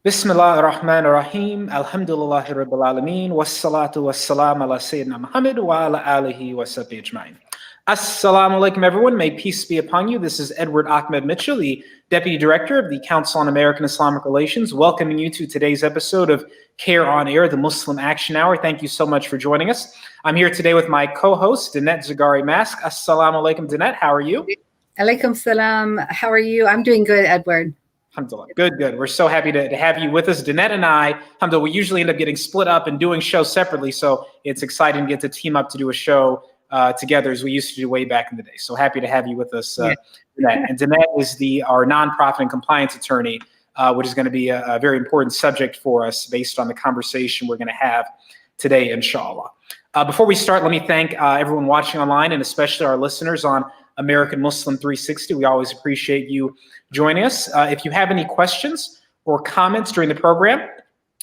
Bismillah ar-Rahman ar-Rahim, Alhamdulillahi Rabbil Alameen, wassalatu wassalam ala Sayyidina Muhammad wa ala alihi wa sahbihi ajma'in. Assalamu alaikum, everyone. May peace be upon you. This is Edward Ahmed Mitchell, the Deputy Director of the Council on American Islamic Relations, welcoming you to today's episode of CAIR on Air, the Muslim Action Hour. Thank you so much for joining us. I'm here today with my co-host, Dinette Zagari-Mask. Assalamu alaikum, Dinette. How are you? Alaikum salam. How are you? I'm doing good, Edward. Alhamdulillah. Good, good. We're so happy to have you with us. Dinette and I, alhamdulillah, we usually end up getting split up and doing shows separately, so it's exciting to get to team up to do a show together as we used to do way back in the day. So happy to have you with us, Dinette. And Dinette is our nonprofit and compliance attorney, which is going to be a very important subject for us based on the conversation we're going to have today, inshallah. Before we start, let me thank everyone watching online and especially our listeners on American Muslim 360. We always appreciate you joining us. If you have any questions or comments during the program,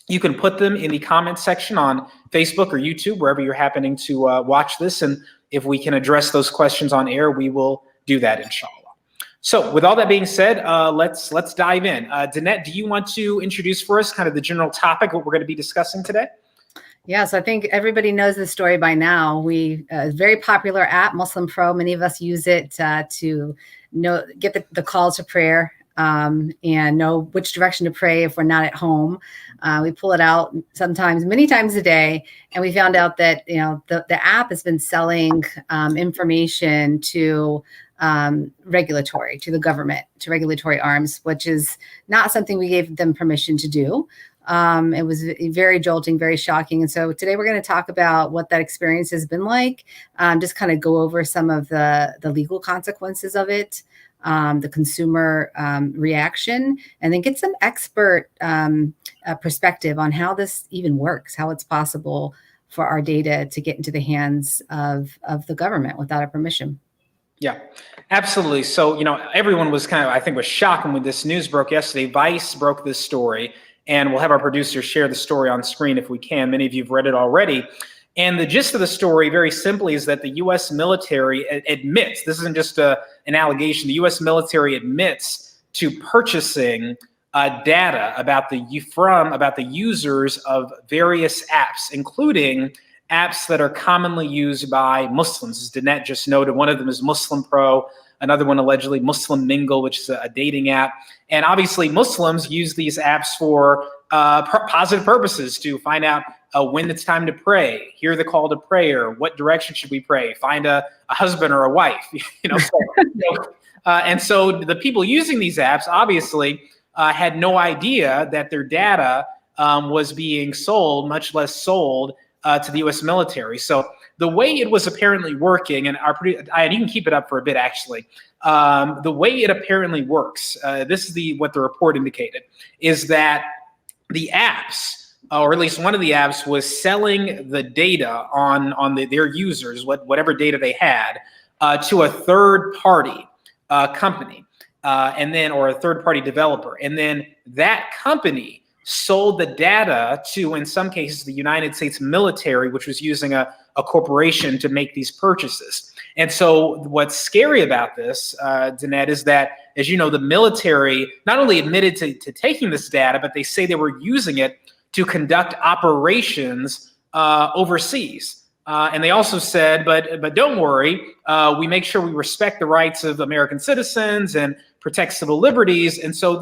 you can put them in the comment section on Facebook or YouTube, wherever you're happening to watch this. And if we can address those questions on air, we will do that, inshallah. So with all that being said, let's dive in. Dinette, do you want to introduce for us kind of the general topic, what we're going to be discussing today? Yes, I think everybody knows the story by now. Very popular app, Muslim Pro. Many of us use it to get the call to prayer and know which direction to pray if we're not at home. We pull it out many times a day, and we found out that the app has been selling information to the government, to regulatory arms, which is not something we gave them permission to do. It was very jolting, very shocking. And so today we're going to talk about what that experience has been like, just kind of go over some of the legal consequences of it, the consumer reaction, and then get some expert perspective on how this even works, how it's possible for our data to get into the hands of the government without our permission. Yeah, absolutely. So, everyone was I think was shocked when this news broke yesterday. Vice broke this story. And we'll have our producer share the story on screen if we can. Many of you have read it already. And the gist of the story, very simply, is that the U.S. military admits, this isn't just an allegation, the U.S. military admits to purchasing data about the users of various apps, including apps that are commonly used by Muslims. As Dinette just noted, one of them is Muslim Pro. Another one allegedly Muslim Mingle, which is a dating app. And obviously Muslims use these apps for positive purposes, to find out when it's time to pray, hear the call to prayer, what direction should we pray, find a husband or a wife. And so the people using these apps obviously had no idea that their data was being sold, much less sold to the U.S. military. So the way it was apparently working, and you can keep it up for a bit actually. The way it apparently works, this is what the report indicated, is that the apps, or at least one of the apps, was selling the data on their users, whatever data they had, to a third party company, or a third party developer, and then that company sold the data to, in some cases, the United States military, which was using a corporation to make these purchases. And so what's scary about this, Dinette, is that, as you know, the military not only admitted to taking this data, but they say they were using it to conduct operations overseas. And they also said, but don't worry, we make sure we respect the rights of American citizens and protect civil liberties. And so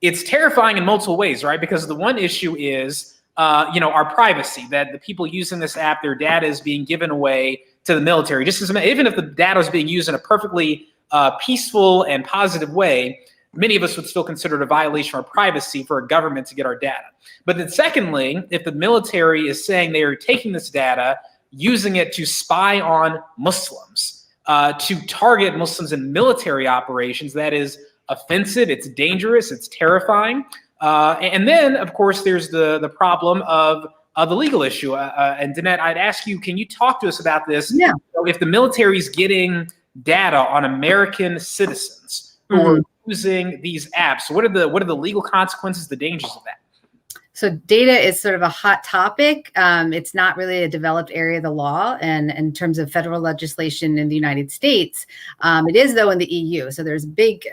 it's terrifying in multiple ways, right? Because the one issue is, our privacy, that the people using this app, their data is being given away to the military. Even if the data is being used in a perfectly peaceful and positive way, many of us would still consider it a violation of our privacy for a government to get our data. But then secondly, if the military is saying they are taking this data, using it to spy on Muslims, to target Muslims in military operations, that is offensive, it's dangerous, it's terrifying. And then, of course, there's the problem of the legal issue. And Dinette, I'd ask you, can you talk to us about this? Yeah. If the military is getting data on American citizens who are using these apps, what are the legal consequences, the dangers of that? So data is sort of a hot topic. It's not really a developed area of the law, and in terms of federal legislation in the United States, it is though in the EU. So there's big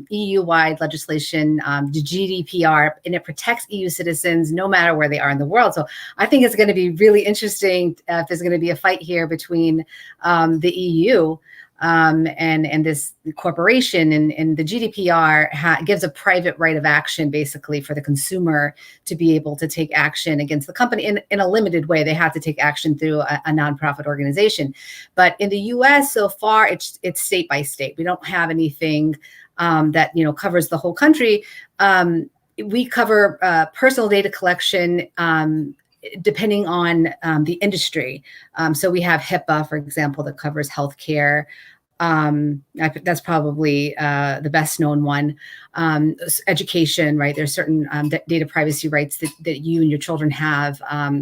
EU-wide legislation, the GDPR, and it protects EU citizens no matter where they are in the world. So I think it's going to be really interesting if there's going to be a fight here between the EU and this corporation, and the GDPR gives a private right of action basically for the consumer to be able to take action against the company in a limited way. They have to take action through a nonprofit organization. But in the US so far, it's state by state. We don't have anything that covers the whole country. We cover personal data collection depending on the industry. So we have HIPAA, for example, that covers healthcare. That's probably the best known one. Education, right? There's certain data privacy rights that you and your children have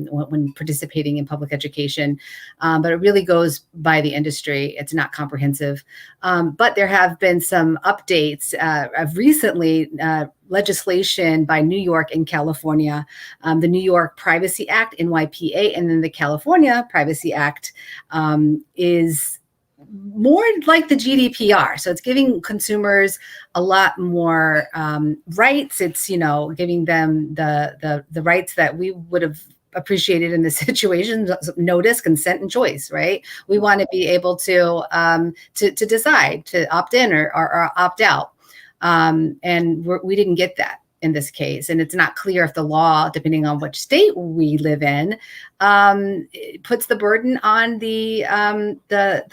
when participating in public education. But it really goes by the industry. It's not comprehensive. But there have been some updates of recently legislation by New York and California, the New York Privacy Act, NYPA, and then the California Privacy Act is more like the GDPR. So it's giving consumers a lot more rights. It's, giving them the rights that we would have appreciated in this situation: notice, consent, and choice, right? We want to be able to decide to opt in or opt out. And we didn't get that in this case. And it's not clear if the law, depending on which state we live in, it puts the burden on the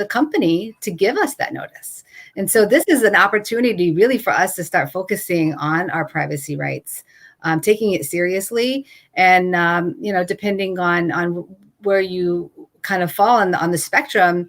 company to give us that notice. And so this is an opportunity really for us to start focusing on our privacy rights, taking it seriously, and depending on where you kind of fall on the spectrum,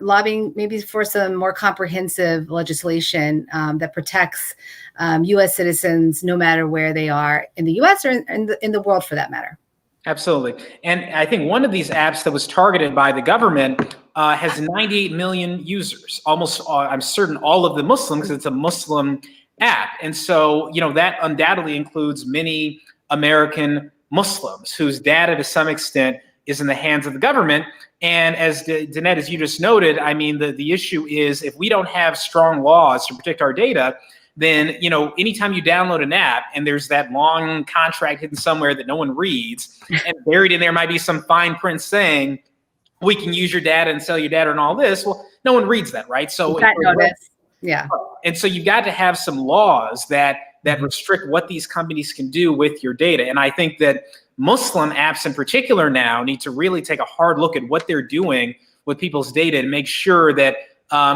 lobbying maybe for some more comprehensive legislation that protects U.S. citizens no matter where they are in the U.S. or in the world, for that matter. Absolutely. And I think one of these apps that was targeted by the government has 98 million users, almost, I'm certain, all of them Muslim, because it's a Muslim app. And so, that undoubtedly includes many American Muslims whose data to some extent is in the hands of the government. And as Danette, as you just noted, I mean, the issue is, if we don't have strong laws to protect our data, then, anytime you download an app and there's that long contract hidden somewhere that no one reads, and buried in there might be some fine print saying, we can use your data and sell your data and all this. Well, no one reads that, right? So notice. Yeah. And so you've got to have some laws that restrict what these companies can do with your data. And I think that Muslim apps in particular now need to really take a hard look at what they're doing with people's data and make sure that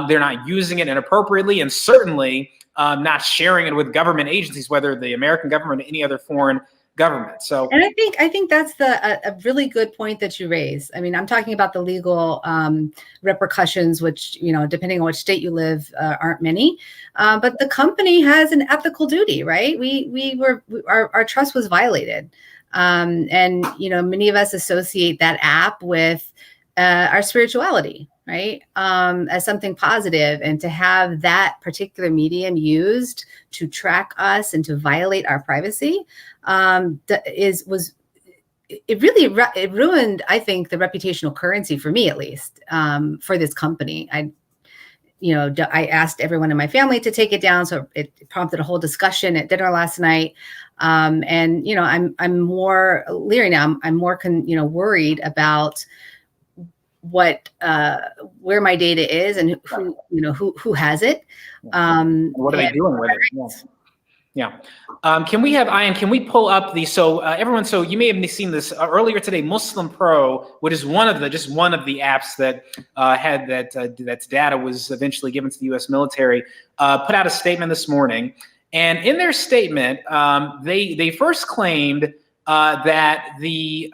they're not using it inappropriately, and certainly not sharing it with government agencies, whether the American government or any other foreign government. So, and I think that's a really good point that you raise. I mean, I'm talking about the legal repercussions, which, depending on which state you live, aren't many. But the company has an ethical duty, right? Our trust was violated. And, many of us associate that app with our spirituality, right? As something positive. And to have that particular medium used to track us and to violate our privacy it ruined, I think, the reputational currency, for me at least, for this company. I asked everyone in my family to take it down, so it prompted a whole discussion at dinner last night. And I'm more leery now. I'm more worried about where my data is and who has it. What are they doing with it? Yeah. Can we have Ian? Can we pull up everyone? So you may have seen this earlier today. Muslim Pro, which is one of the apps that had that's data was eventually given to the U.S. military, put out a statement this morning, and in their statement, they first claimed that the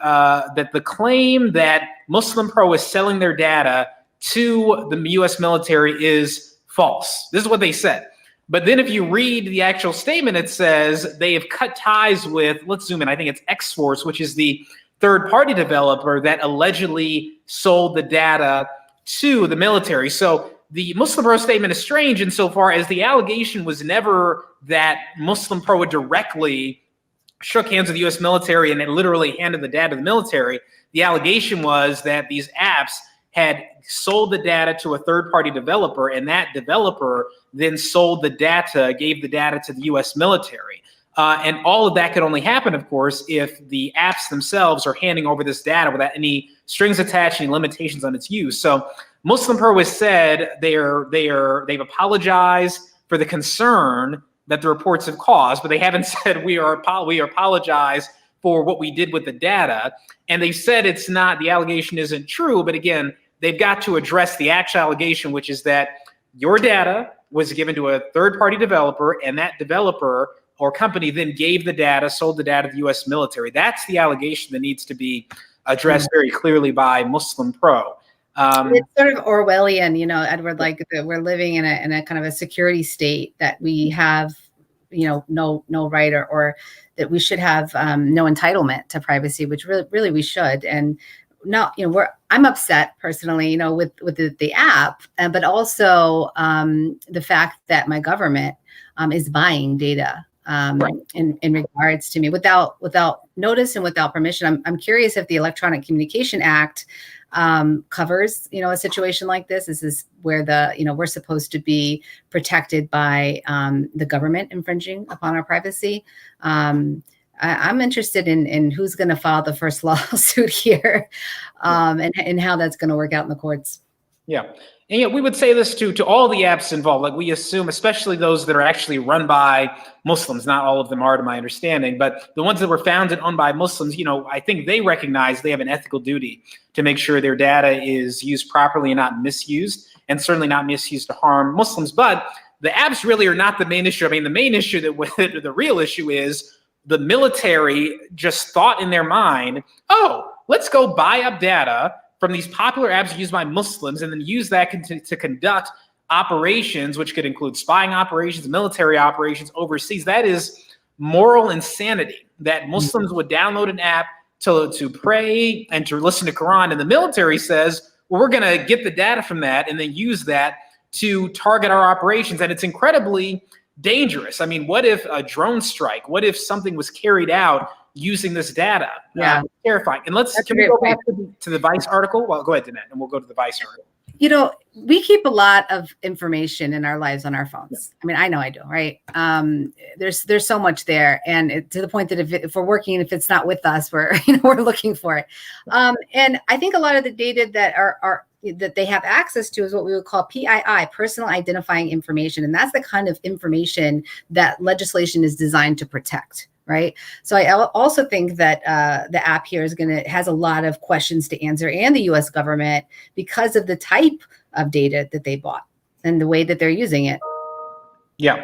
claim that Muslim Pro is selling their data to the U.S. military is false. This is what they said. But then if you read the actual statement, it says they have cut ties with, let's zoom in, I think it's X-Force, which is the third-party developer that allegedly sold the data to the military. So the Muslim Pro statement is strange insofar as the allegation was never that Muslim Pro would directly shook hands with the U.S. military and it literally handed the data to the military. The allegation was that these apps had sold the data to a third-party developer, and that developer then sold the data, gave the data to the U.S. military. And all of that could only happen, of course, if the apps themselves are handing over this data without any strings attached, any limitations on its use. So Muslim Pro has said they've apologized for the concern that the reports have caused, but they haven't said we apologize for what we did with the data. And they've said it's not, the allegation isn't true, but again, they've got to address the actual allegation, which is that your data was given to a third-party developer, and that developer or company then gave the data, sold the data to the U.S. military. That's the allegation that needs to be addressed very clearly by Muslim Pro. It's sort of Orwellian, Edward, like we're living in a kind of a security state that we have, no right or that we should have no entitlement to privacy, which really we should. And no, I'm upset personally, with the app, but also the fact that my government is buying data Right. in regards to me without notice and without permission. I'm curious if the Electronic Communication Act covers, a situation like this. This is where we're supposed to be protected by the government infringing upon our privacy. I'm interested in who's going to file the first lawsuit here, and how that's going to work out in the courts. Yeah. And we would say this to all the apps involved. Like, we assume, especially those that are actually run by Muslims, not all of them are to my understanding, but the ones that were founded and owned by Muslims, I think they recognize they have an ethical duty to make sure their data is used properly and not misused, and certainly not misused to harm Muslims. But the apps really are not the main issue. I mean, the main issue the real issue is the military just thought in their mind, oh, let's go buy up data from these popular apps used by Muslims and then use that to conduct operations, which could include spying operations, military operations overseas. That is moral insanity, that Muslims would download an app to pray and to listen to Quran. And the military says, well, we're going to get the data from that and then use that to target our operations. And it's incredibly dangerous. I mean, what if a drone strike? What if something was carried out using this data? Yeah. Terrifying. And can we go back to the Vice article? Well, go ahead, Danette, and we'll go to the Vice article. We keep a lot of information in our lives on our phones. I mean, I know I do, right? There's so much there, and to the point that if we're working, if it's not with us, we're looking for it. And I think a lot of the data that that they have access to is what we would call PII, personal identifying information, and that's the kind of information that legislation is designed to protect. Right. So I also think that the app here has a lot of questions to answer, and the U.S. government, because of the type of data that they bought and the way that they're using it. Yeah.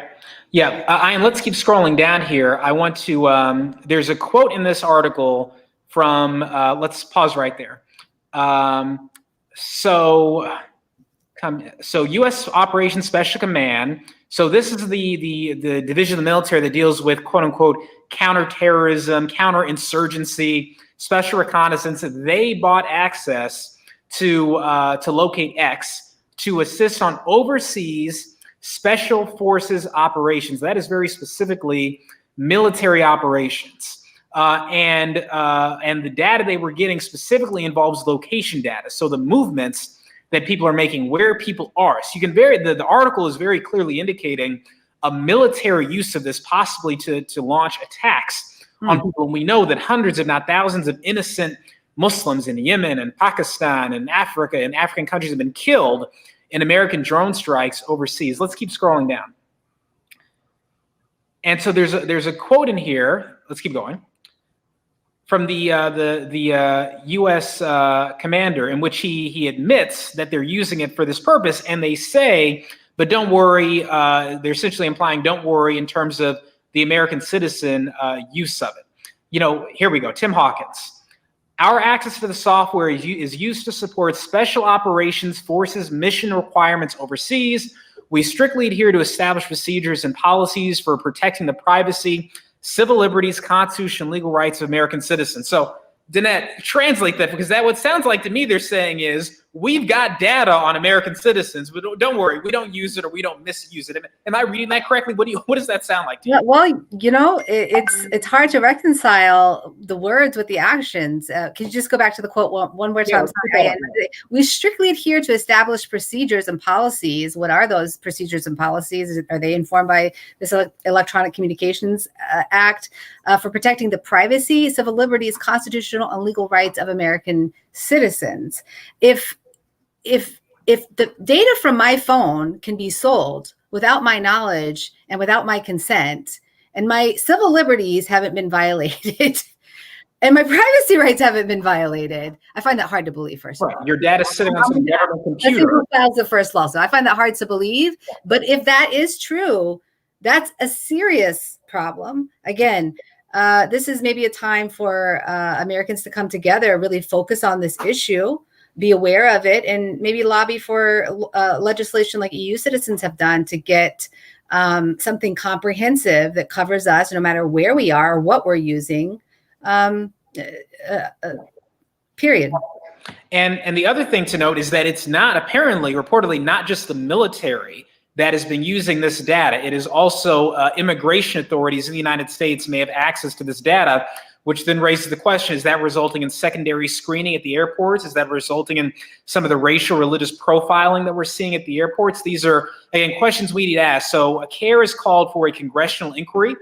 And let's keep scrolling down here. I want to, there's a quote in this article from, let's pause right there. So U.S. Operations Special Command. So this is the division of the military that deals with, quote unquote, counterterrorism, counterinsurgency, special reconnaissance. They bought access to locate X to assist on overseas special forces operations. That is very specifically military operations. And the data they were getting specifically involves location data. So the movements that people are making, where people are. So you can the article is very clearly indicating a military use of this, possibly to launch attacks on people. And we know that hundreds, if not thousands, of innocent Muslims in Yemen and Pakistan and Africa and African countries have been killed in American drone strikes overseas. Let's keep scrolling down. And so there's a quote in here. Let's keep going. From the U.S. commander, in which he admits that they're using it for this purpose, and they say, but don't worry, they're essentially implying don't worry in terms of the American citizen use of it. Here we go, Tim Hawkins. Our access to the software is used to support special operations forces mission requirements overseas. We strictly adhere to established procedures and policies for protecting the privacy, civil liberties, constitution, and legal rights of American citizens. So, Danette, translate that, because what sounds like to me they're saying is, we've got data on American citizens, but don't worry, we don't use it or we don't misuse it. Am I reading that correctly? What does that sound like to you? Yeah, well, it's hard to reconcile the words with the actions. Can you just go back to the quote one more time? Sorry. We strictly adhere to established procedures and policies. What are those procedures and policies? Are they informed by this Electronic Communications Act for protecting the privacy, civil liberties, constitutional and legal rights of American citizens? If the data from my phone can be sold without my knowledge and without my consent, and my civil liberties haven't been violated, and my privacy rights haven't been violated, I find that hard to believe. First of all, your data's sitting on some government computer. That's the first law, so I find that hard to believe. But if that is true, that's a serious problem. Again, this is maybe a time for Americans to come together, really focus on this issue, be aware of it, and maybe lobby for legislation like EU citizens have done to get something comprehensive that covers us no matter where we are or what we're using, period. And the other thing to note is that it's not reportedly not just the military that has been using this data. It is also immigration authorities in the United States may have access to this data, which then raises the question, is that resulting in secondary screening at the airports? Is that resulting in some of the racial religious profiling that we're seeing at the airports? These are, again, questions we need to ask. So CAIR has called for a congressional inquiry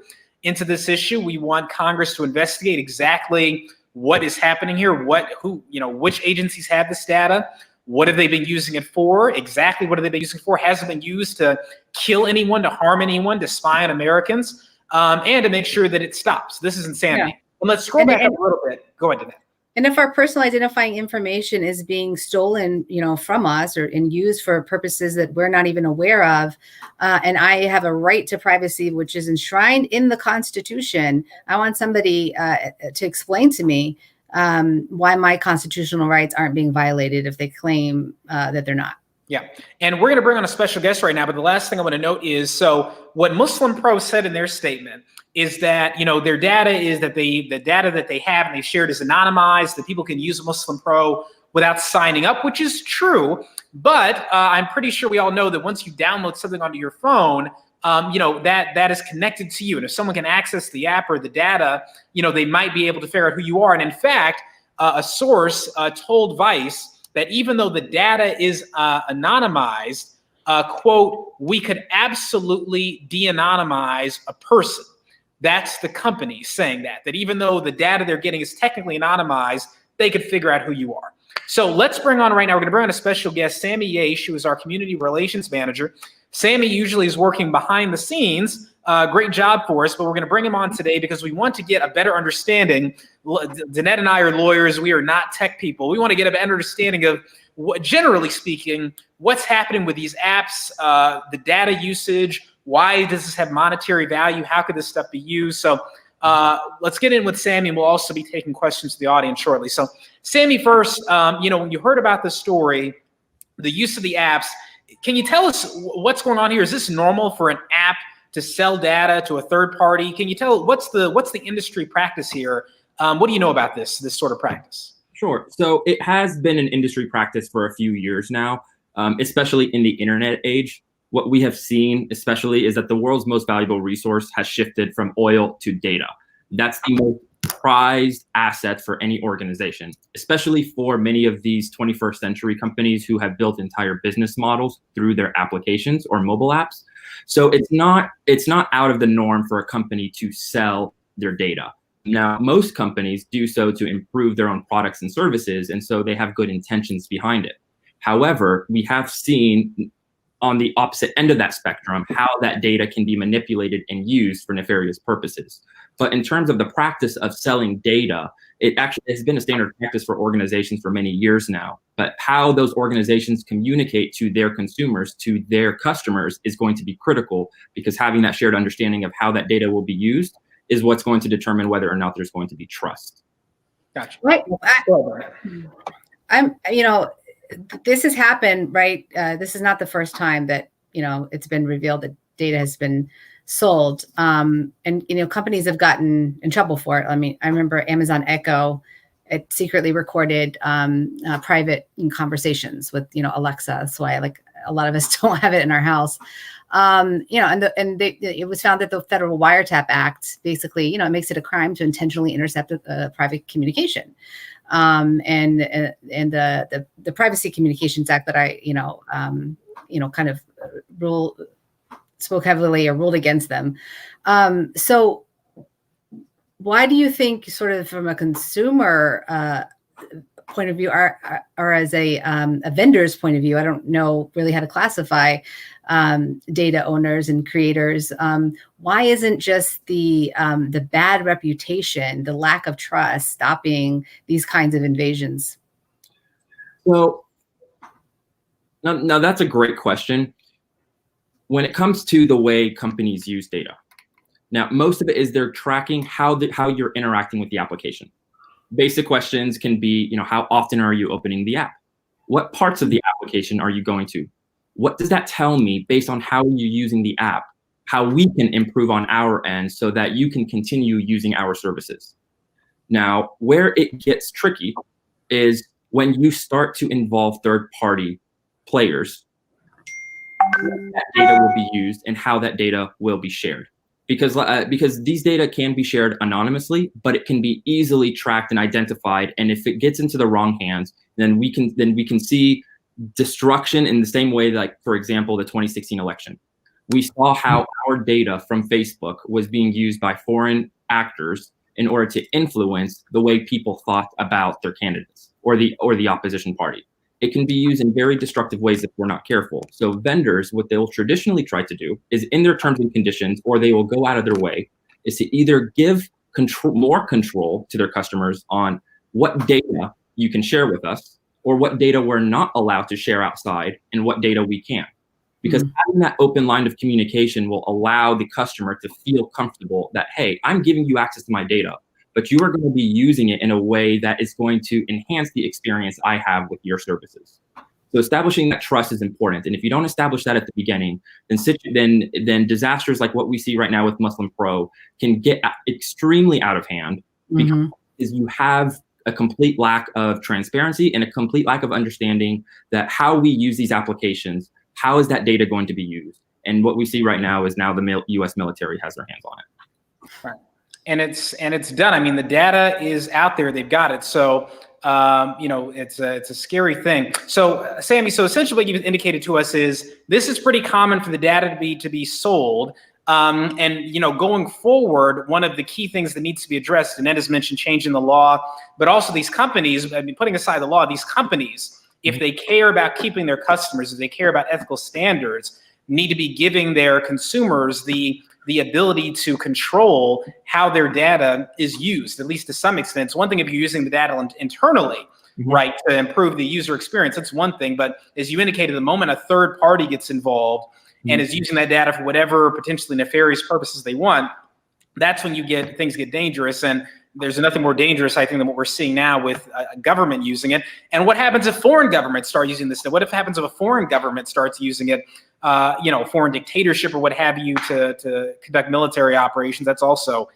into this issue. We want Congress to investigate exactly what is happening here, which agencies have this data, what have they been using it for, exactly what have they been using it for, has it been used to kill anyone, to harm anyone, to spy on Americans, and to make sure that it stops. This is insanity. Yeah. And let's scroll back up a little bit. Go ahead, Danette. And if our personal identifying information is being stolen, from us and used for purposes that we're not even aware of, and I have a right to privacy, which is enshrined in the Constitution, I want somebody to explain to me why my constitutional rights aren't being violated if they claim that they're not. Yeah, and we're going to bring on a special guest right now, but the last thing I want to note is, so what Muslim Pro said in their statement is that, their data is that the data that they have and they shared is anonymized, that people can use Muslim Pro without signing up, which is true. But I'm pretty sure we all know that once you download something onto your phone, that is connected to you. And if someone can access the app or the data, they might be able to figure out who you are. And in fact, a source told Vice that even though the data is anonymized, quote, we could absolutely de-anonymize a person. That's the company saying that even though the data they're getting is technically anonymized, they could figure out who you are. So let's bring on right now, we're going to bring on a special guest, Sammy Yesh, who is our community relations manager. Sammy usually is working behind the scenes. Great job for us, but we're going to bring him on today because we want to get a better understanding. Danette and I are lawyers. We are not tech people. We want to get a better understanding of, generally speaking, what's happening with these apps, the data usage. Why does this have monetary value? How could this stuff be used? So let's get in with Sammy, and we'll also be taking questions to the audience shortly. So Sammy, first, when you heard about the story, the use of the apps, can you tell us what's going on here? Is this normal for an app to sell data to a third party? Can you tell what's the industry practice here? What do you know about this sort of practice? Sure. So it has been an industry practice for a few years now, especially in the internet age. What we have seen, especially, is that the world's most valuable resource has shifted from oil to data. That's the most prized asset for any organization, especially for many of these 21st century companies who have built entire business models through their applications or mobile apps. So it's not out of the norm for a company to sell their data. Now, most companies do so to improve their own products and services, and so they have good intentions behind it. However, we have seen on the opposite end of that spectrum how that data can be manipulated and used for nefarious purposes. But in terms of the practice of selling data, it actually has been a standard practice for organizations for many years now. But how those organizations communicate to their consumers, to their customers, is going to be critical, because having that shared understanding of how that data will be used is what's going to determine whether or not there's going to be trust. Gotcha. Right. This has happened, right? This is not the first time that, it's been revealed that data has been sold. And companies have gotten in trouble for it. I mean, I remember Amazon Echo it secretly recorded private conversations with, Alexa. That's why a lot of us don't have it in our house. It was found that the Federal Wiretap Act basically, it makes it a crime to intentionally intercept a private communication. And the Privacy Communications Act that I, kind of spoke heavily or ruled against them. So why do you think, sort of from a consumer point of view, or as a vendor's point of view, I don't know really how to classify data owners and creators. Why isn't just the bad reputation, the lack of trust, stopping these kinds of invasions? Well, now that's a great question. When it comes to the way companies use data, now most of it is they're tracking how you're interacting with the application. Basic questions can be, how often are you opening the app? What parts of the application are you going to? What does that tell me based on how you're using the app, how we can improve on our end so that you can continue using our services? Now, where it gets tricky is when you start to involve third-party players, that data will be used and how that data will be shared. Because these data can be shared anonymously, but it can be easily tracked and identified. And if it gets into the wrong hands, then we can see destruction in the same way, like, for example, the 2016 election. We saw how our data from Facebook was being used by foreign actors in order to influence the way people thought about their candidates or the opposition party. It can be used in very destructive ways if we're not careful. So vendors, what they'll traditionally try to do is in their terms and conditions, or they will go out of their way, is to either give more control to their customers on what data you can share with us, or what data we're not allowed to share outside and what data we can. Because having that open line of communication will allow the customer to feel comfortable that, hey, I'm giving you access to my data, but you are going to be using it in a way that is going to enhance the experience I have with your services. So establishing that trust is important. And if you don't establish that at the beginning, then disasters like what we see right now with Muslim Pro can get extremely out of hand because you have a complete lack of transparency and a complete lack of understanding that how we use these applications, how is that data going to be used? And what we see right now is now the US military has their hands on it. Right. And it's done. I mean, the data is out there. They've got it. So, it's a scary thing. So, Sammy, so essentially what you've indicated to us is this is pretty common for the data to be sold. Going forward, one of the key things that needs to be addressed, and Ed has mentioned changing the law, but also these companies, I mean, putting aside the law, these companies, if they care about keeping their customers, if they care about ethical standards, need to be giving their consumers the ability to control how their data is used, at least to some extent. It's one thing if you're using the data internally, right, to improve the user experience, that's one thing. But as you indicated, the moment a third party gets involved and is using that data for whatever potentially nefarious purposes they want, that's when things get dangerous. And there's nothing more dangerous, I think, than what we're seeing now with a government using it. And what happens if foreign governments start using this? What happens if a foreign government starts using it, foreign dictatorship or what have you, to conduct military operations? That's also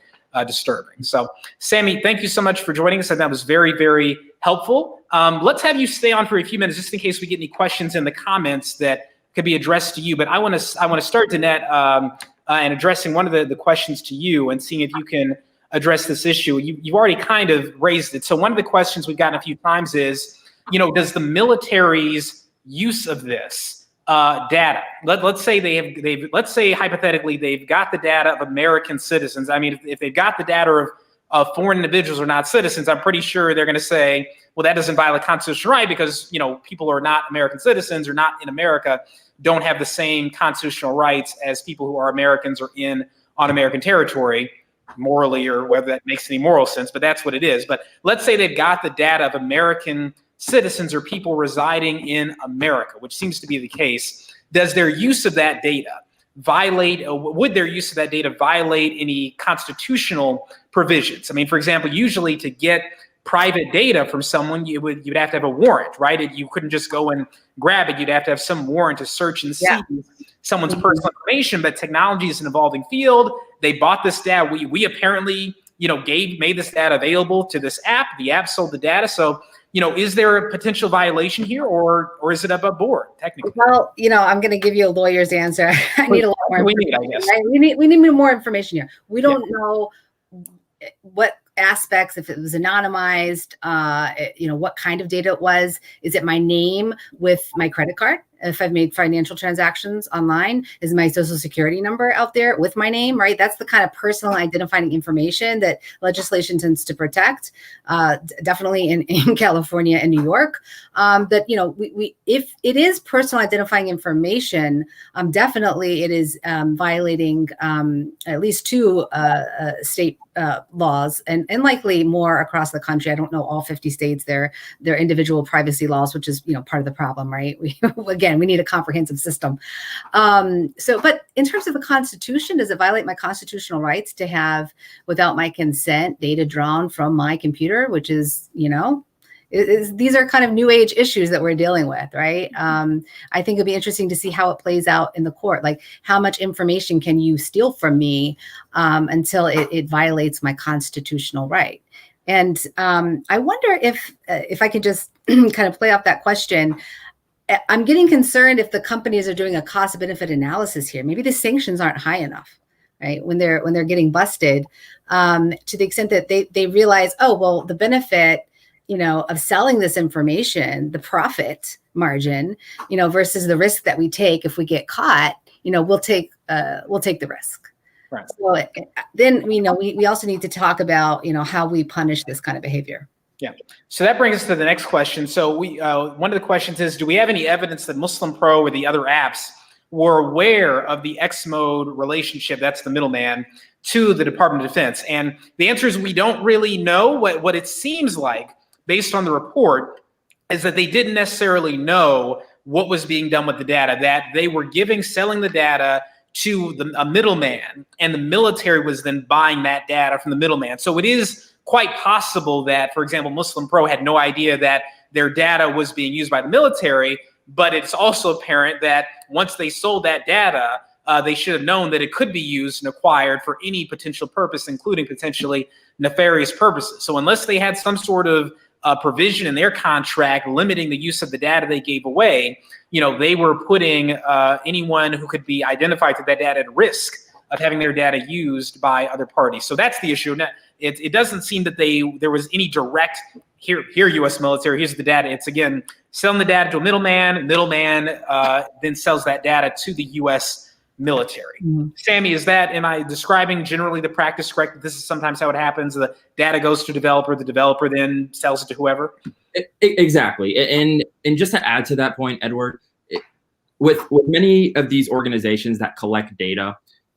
disturbing. So, Sammy, thank you so much for joining us. And that was very, very helpful. Let's have you stay on for a few minutes just in case we get any questions in the comments that could be addressed to you. But I want to start, Danette, and addressing one of the questions to you and seeing if you can address this issue. You've already kind of raised it. So one of the questions we've gotten a few times is, does the military's use of this data, let's say hypothetically they've got the data of American citizens. I mean, if they've got the data of foreign individuals who are not citizens, I'm pretty sure they're going to say, well, that doesn't violate constitutional right because, people who are not American citizens or not in America don't have the same constitutional rights as people who are Americans or on American territory, morally, or whether that makes any moral sense, but that's what it is. But let's say they've got the data of American citizens or people residing in America, which seems to be the case. Does their use of that data would their use of that data violate any constitutional provisions? I mean, for example, usually to get private data from someone, you'd have to have a warrant, right? You couldn't just go and grab it. You'd have to have some warrant to search and see someone's personal information. But technology is an evolving field. They bought this data. We apparently made this data available to this app. The app sold the data. So, is there a potential violation here, or is it above board technically? Well, I'm going to give you a lawyer's answer. I need a lot more information. I guess. Right? We need more information here. We don't know what aspects, if it was anonymized, what kind of data it was. Is it my name with my credit card? If I've made financial transactions online, is my social security number out there with my name, right? That's the kind of personal identifying information that legislation tends to protect, definitely in California and New York. If it is personal identifying information, definitely it is violating at least two state laws and likely more across the country. I don't know all 50 states, their individual privacy laws, which is, part of the problem, right? We need a comprehensive system. But in terms of the Constitution, does it violate my constitutional rights to have, without my consent, data drawn from my computer, which is, these are kind of new age issues that we're dealing with, right? I think it'd be interesting to see how it plays out in the court. Like, how much information can you steal from me until it violates my constitutional right? And I wonder if I could just kind of play off that question. I'm getting concerned if the companies are doing a cost benefit analysis here. Maybe the sanctions aren't high enough, right? When they're getting busted, to the extent that they realize, oh, well, the benefit, of selling this information, the profit margin, versus the risk that we take if we get caught, we'll take the risk. Right. So then, we also need to talk about, how we punish this kind of behavior. Yeah. So that brings us to the next question. So one of the questions is, do we have any evidence that Muslim Pro or the other apps were aware of the X-Mode relationship, that's the middleman, to the Department of Defense? And the answer is we don't really know. What it seems like, based on the report, is that they didn't necessarily know what was being done with the data, that they were selling the data to a middleman, and the military was then buying that data from the middleman. So it is quite possible that, for example, Muslim Pro had no idea that their data was being used by the military, but it's also apparent that once they sold that data, they should have known that it could be used and acquired for any potential purpose, including potentially nefarious purposes. So unless they had some sort of provision in their contract limiting the use of the data they gave away, they were putting anyone who could be identified to that data at risk of having their data used by other parties. So that's the issue. Now, it doesn't seem that there was any direct, here U.S. military, here's the data. It's, again, selling the data to a middleman then sells that data to the U.S. military. Mm-hmm. Sammy, am I describing generally the practice correct? This is sometimes how it happens. The data goes to a developer, the developer then sells it to whoever? Exactly. And just to add to that point, Edward, with many of these organizations that collect data,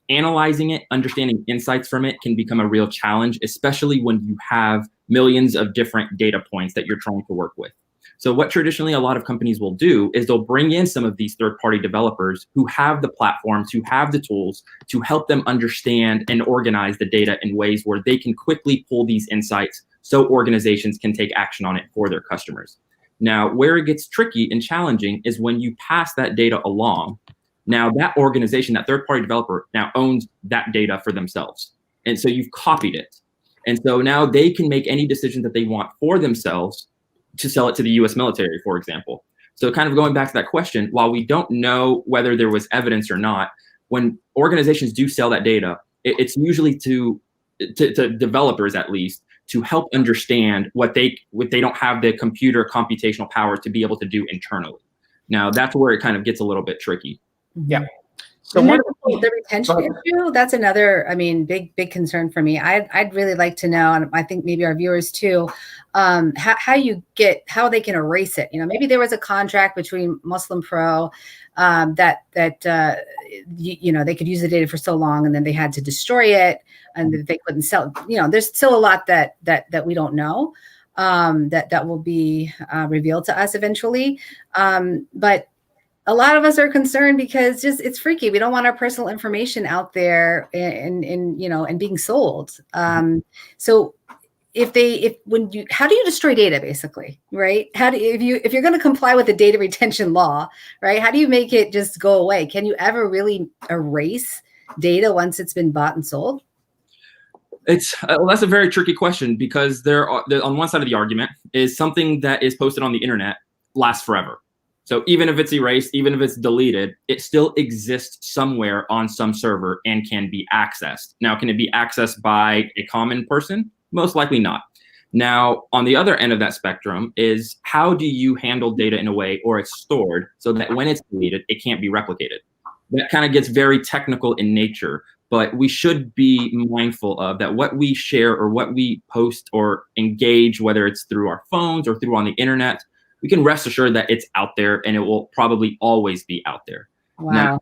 analyzing it, understanding insights from it can become a real challenge, especially when you have millions of different data points that you're trying to work with. So what traditionally a lot of companies will do is they'll bring in some of these third-party developers who have the platforms, who have the tools to help them understand and organize the data in ways where they can quickly pull these insights so organizations can take action on it for their customers. Now, where it gets tricky and challenging is when you pass that data along. Now that organization, that third-party developer now owns that data for themselves. And so you've copied it. And so now they can make any decision that they want for themselves to sell it to the US military, for example. So kind of going back to that question, while we don't know whether there was evidence or not, when organizations do sell that data, it's usually to developers, at least, to help understand what they don't have the computer computational power to be able to do internally. Now that's where it kind of gets a little bit tricky. Yeah. So the retention issue, that's another, big concern for me. I'd really like to know, and I think maybe our viewers too, how they can erase it. Maybe there was a contract between Muslim Pro that they could use the data for so long, and then they had to destroy it, and they couldn't sell. There's still a lot that we don't know that will be revealed to us eventually, but a lot of us are concerned because it's freaky. We don't want our personal information out there and being sold. So how do you destroy data, basically, right? If you're going to comply with the data retention law, right? How do you make it just go away? Can you ever really erase data once it's been bought and sold? That's a very tricky question, because on one side of the argument is something that is posted on the internet lasts forever. So even if it's erased, even if it's deleted, it still exists somewhere on some server and can be accessed. Now, can it be accessed by a common person? Most likely not. Now, on the other end of that spectrum is, how do you handle data in a way, or it's stored so that when it's deleted, it can't be replicated? That kind of gets very technical in nature, but we should be mindful of that what we share or what we post or engage, whether it's through our phones or through on the internet, we can rest assured that it's out there, and it will probably always be out there. Wow. Now,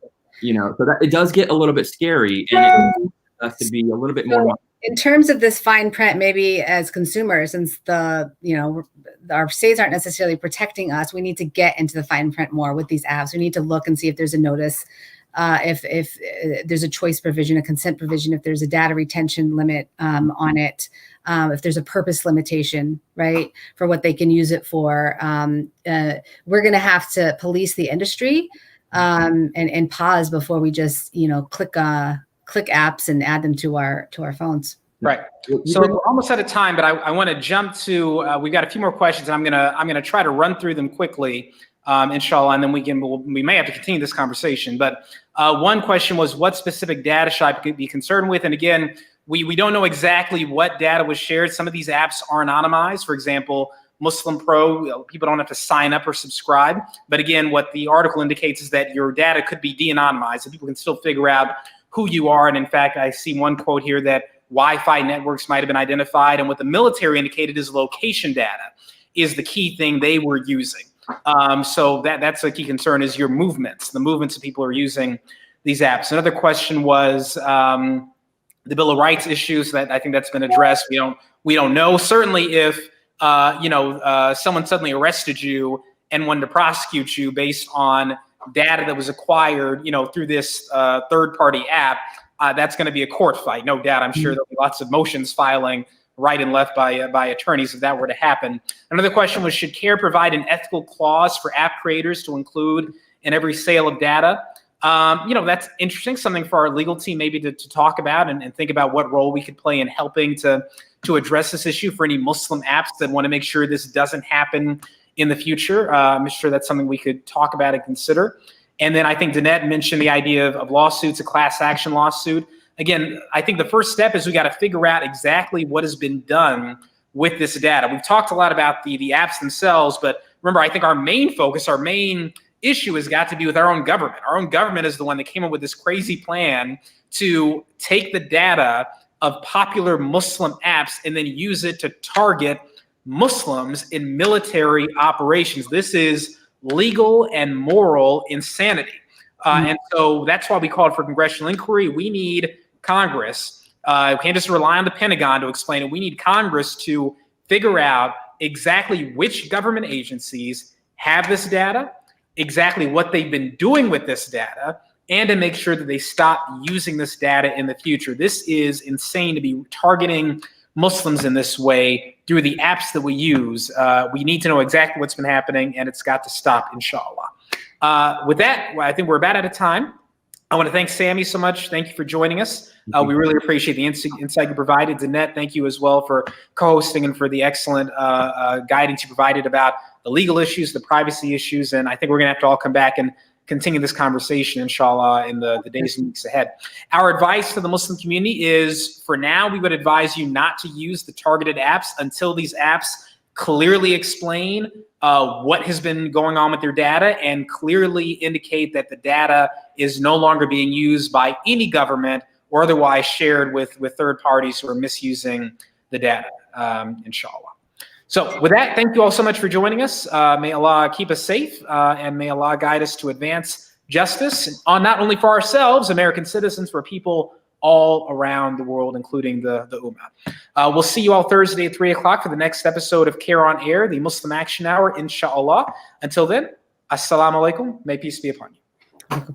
so that it does get a little bit scary, and it has to be a little bit more. In terms of this fine print, maybe as consumers, since our states aren't necessarily protecting us, we need to get into the fine print more with these apps. We need to look and see if there's a notice, if there's a choice provision, a consent provision, if there's a data retention limit on it, if there's a purpose limitation, right, for what they can use it for. We're going to have to police the industry and pause before we just click apps and add them to our phones. Right. So we're almost out of time, but I want to jump to. We've got a few more questions, and I'm gonna try to run through them quickly, inshallah, and then we may have to continue this conversation. But one question was, what specific data should I be concerned with? And again, we don't know exactly what data was shared. Some of these apps are anonymized. For example, Muslim Pro, people don't have to sign up or subscribe. But again, what the article indicates is that your data could be de-anonymized, and people can still figure out who you are. And in fact, I see one quote here that Wi-Fi networks might have been identified. And what the military indicated is location data is the key thing they were using. So that's a key concern, is your movements, the movements that people are using these apps. Another question was the Bill of Rights issues. That I think that's been addressed. We don't know. Certainly if someone suddenly arrested you and wanted to prosecute you based on data that was acquired, through this third-party app, that's going to be a court fight, no doubt. I'm sure there'll be lots of motions filing right and left by attorneys if that were to happen. Another question was, should CAIR provide an ethical clause for app creators to include in every sale of data? That's interesting, something for our legal team maybe to talk about and think about what role we could play in helping to address this issue for any Muslim apps that want to make sure this doesn't happen in the future. I'm sure that's something we could talk about and consider. And then I think Danette mentioned the idea of lawsuits, a class action lawsuit. Again, I think the first step is we got to figure out exactly what has been done with this data. We've talked a lot about the apps themselves, but remember, I think our main focus, our main issue has got to be with our own government. Our own government is the one that came up with this crazy plan to take the data of popular Muslim apps and then use it to target Muslims in military operations. This is legal and moral insanity. And so that's why we called for congressional inquiry. We need Congress. We can't just rely on the Pentagon to explain it. We need Congress to figure out exactly which government agencies have this data, exactly what they've been doing with this data, and to make sure that they stop using this data in the future. This is insane to be targeting Muslims in this way through the apps that we use. We need to know exactly what's been happening, and it's got to stop, inshallah. With that, I think we're about out of time. I want to thank Sammy so much. Thank you for joining us. We really appreciate the insight you provided. Danette, thank you as well for co-hosting and for the excellent guidance you provided about the legal issues, the privacy issues, and I think we're going to have to all come back and continue this conversation, inshallah, in the days and weeks ahead. Our advice to the Muslim community is, for now, we would advise you not to use the targeted apps until these apps clearly explain what has been going on with their data and clearly indicate that the data is no longer being used by any government or otherwise shared with third parties who are misusing the data, inshallah. So with that, thank you all so much for joining us. May Allah keep us safe and may Allah guide us to advance justice, not only for ourselves, American citizens, for people all around the world, including the Ummah. We'll see you all Thursday at 3 o'clock for the next episode of CAIR on Air, the Muslim Action Hour, inshallah. Until then, assalamu alaikum. May peace be upon you.